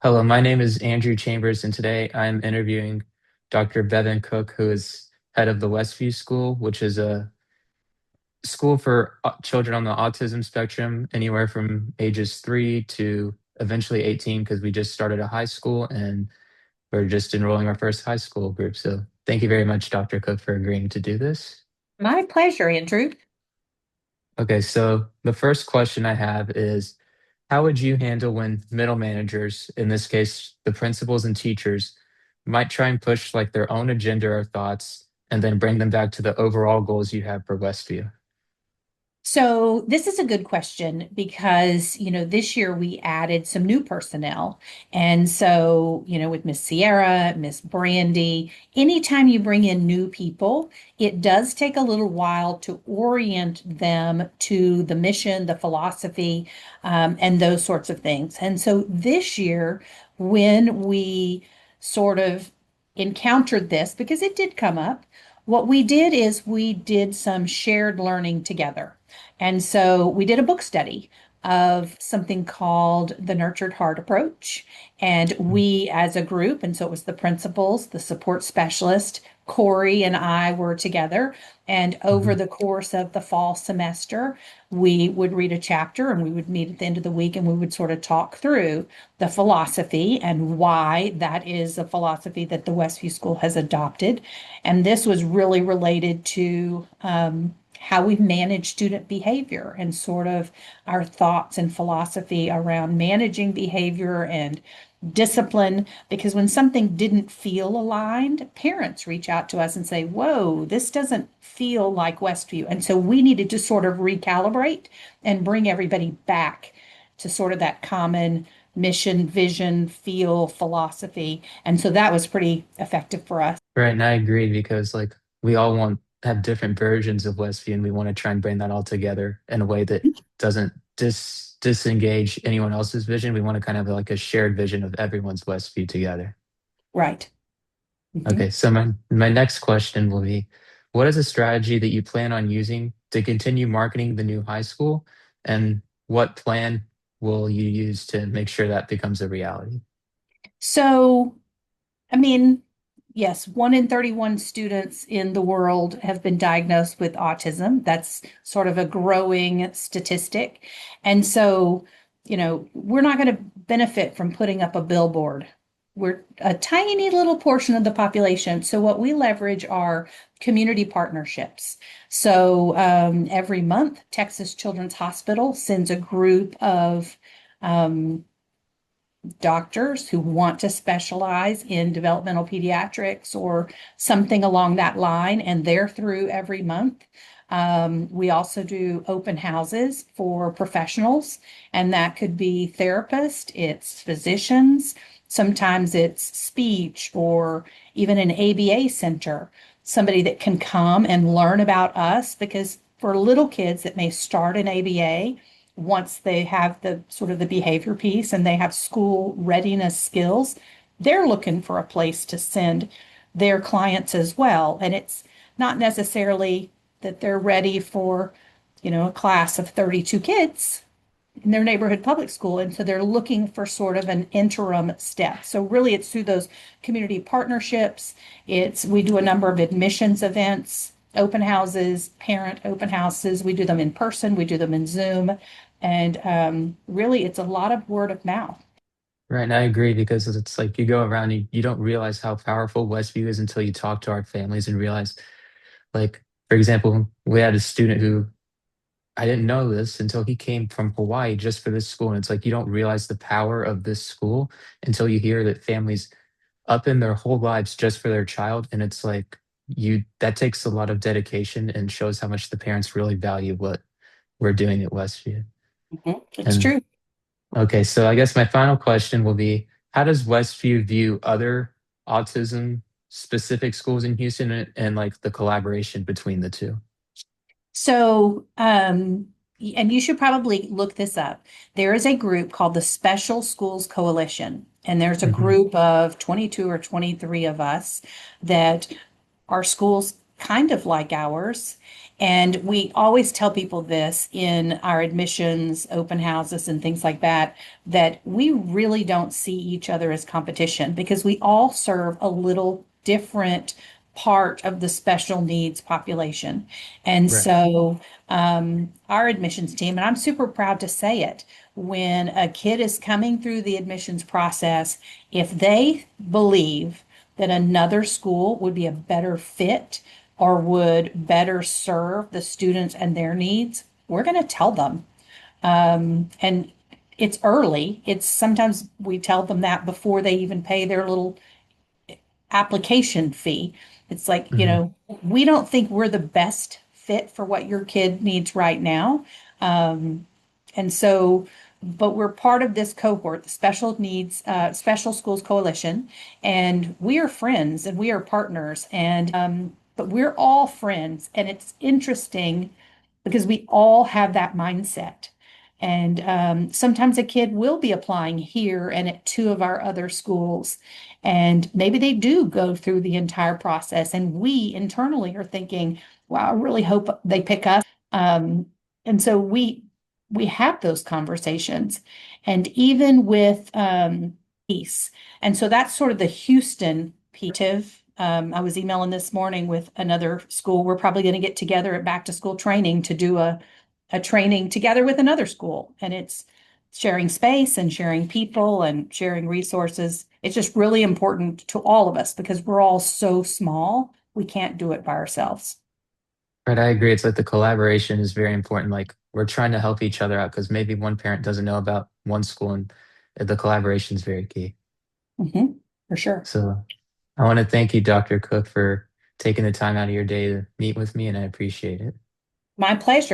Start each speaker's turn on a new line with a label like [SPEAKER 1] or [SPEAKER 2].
[SPEAKER 1] Hello, my name is Andrew Chambers, and today I'm interviewing Dr. Bevan Cook, who is head of the Westview School, which is a school for children on the autism spectrum, anywhere from ages 3 to eventually 18, because we just started a high school and we're just enrolling our first high school group. So thank you very much, Dr. Cook, for agreeing to do this.
[SPEAKER 2] My pleasure, Andrew.
[SPEAKER 1] Okay, so the first question I have is, how would you handle when middle managers, in this case, the principals and teachers, might try and push like their own agenda or thoughts and then bring them back to the overall goals you have for Westview?
[SPEAKER 2] So this is a good question because, this year we added some new personnel. And so, with Miss Sierra, Miss Brandy, anytime you bring in new people, it does take a little while to orient them to the mission, the philosophy, and those sorts of things. And so this year, when we sort of encountered this, because it did come up, what we did is we did some shared learning together. And so we did a book study of something called the Nurtured Heart Approach. And we, as a group, and so it was the principals, the support specialist, Corey and I were together. And over
[SPEAKER 1] Mhm.
[SPEAKER 2] the course of the fall semester, we would read a chapter and we would meet at the end of the week and we would sort of talk through the philosophy and why that is a philosophy that the Westview School has adopted. And this was really related to how we manage student behavior and sort of our thoughts and philosophy around managing behavior and discipline. Because when something didn't feel aligned, parents reach out to us and say, "Whoa, this doesn't feel like Westview." And so we needed to sort of recalibrate and bring everybody back to sort of that common mission, vision, feel, philosophy. And so that was pretty effective for us.
[SPEAKER 1] Right, and I agree because like we all want have different versions of Westview and we want to try and bring that all together in a way that doesn't disengage anyone else's vision. We want to kind of have like a shared vision of everyone's Westview together.
[SPEAKER 2] Right. Mhm.
[SPEAKER 1] Okay, so my next question will be, what is a strategy that you plan on using to continue marketing the new high school, and what plan will you use to make sure that becomes a reality?
[SPEAKER 2] So, I mean, yes, 1 in 31 students in the world have been diagnosed with autism. That's sort of a growing statistic. And so, we're not going to benefit from putting up a billboard. We're a tiny little portion of the population. So, what we leverage are community partnerships. So, every month, Texas Children's Hospital sends a group of um, doctors who want to specialize in developmental pediatrics or something along that line, and they're through every month. We also do open houses for professionals, and that could be therapists, it's physicians, sometimes it's speech, or even an ABA center, somebody that can come and learn about us. Because for little kids that may start an ABA, once they have the sort of the behavior piece and they have school readiness skills, they're looking for a place to send their clients as well. And it's not necessarily that they're ready for, a class of 32 kids in their neighborhood public school. And so they're looking for sort of an interim step. So really it's through those community partnerships. We do a number of admissions events, open houses, parent open houses. We do them in person, we do them in Zoom. And really it's a lot of word of mouth.
[SPEAKER 1] Right, and I agree because it's like you go around, you don't realize how powerful Westview is until you talk to our families and realize, like, for example, we had a student who I didn't know this until he came from Hawaii just for this school. And it's like you don't realize the power of this school until you hear that families up in their whole lives just for their child. And it's like that takes a lot of dedication and shows how much the parents really value what we're doing at Westview.
[SPEAKER 2] Mhm. It's
[SPEAKER 1] And
[SPEAKER 2] true.
[SPEAKER 1] okay, so I guess my final question will be, how does Westview view other autism specific schools in Houston and like the collaboration between the two?
[SPEAKER 2] So, and you should probably look this up. There is a group called the Special Schools Coalition, and there's a
[SPEAKER 1] Mhm.
[SPEAKER 2] group of 22 or 23 of us that are schools kind of like ours. And we always tell people this in our admissions, open houses, and things like that, that we really don't see each other as competition because we all serve a little different part of the special needs population. And
[SPEAKER 1] Right.
[SPEAKER 2] so, our admissions team, and I'm super proud to say it, when a kid is coming through the admissions process, if they believe that another school would be a better fit or would better serve the students and their needs, we're going to tell them. And it's early. It's sometimes we tell them that before they even pay their little application fee. It's like,
[SPEAKER 1] Hmm.
[SPEAKER 2] we don't think we're the best fit for what your kid needs right now. Um, and so, but we're part of this cohort, the Special Schools Coalition, and we are friends and we are partners. And, but we're all friends. And it's interesting because we all have that mindset. And sometimes a kid will be applying here and at two of our other schools. And maybe they do go through the entire process. And we internally are thinking, wow, I really hope they pick us. Um, and so we have those conversations. And even with peace. And so that's sort of the Houston piece. I was emailing this morning with another school. We're probably going to get together at back to school training to do a training together with another school. And it's sharing space and sharing people and sharing resources. It's just really important to all of us because we're all so small. We can't do it by ourselves.
[SPEAKER 1] Right, I agree. It's like the collaboration is very important. Like we're trying to help each other out because maybe one parent doesn't know about one school, and the collaboration is very key.
[SPEAKER 2] For sure.
[SPEAKER 1] So I want to thank you, Dr. Cook, for taking the time out of your day to meet with me, and I appreciate it.
[SPEAKER 2] My pleasure.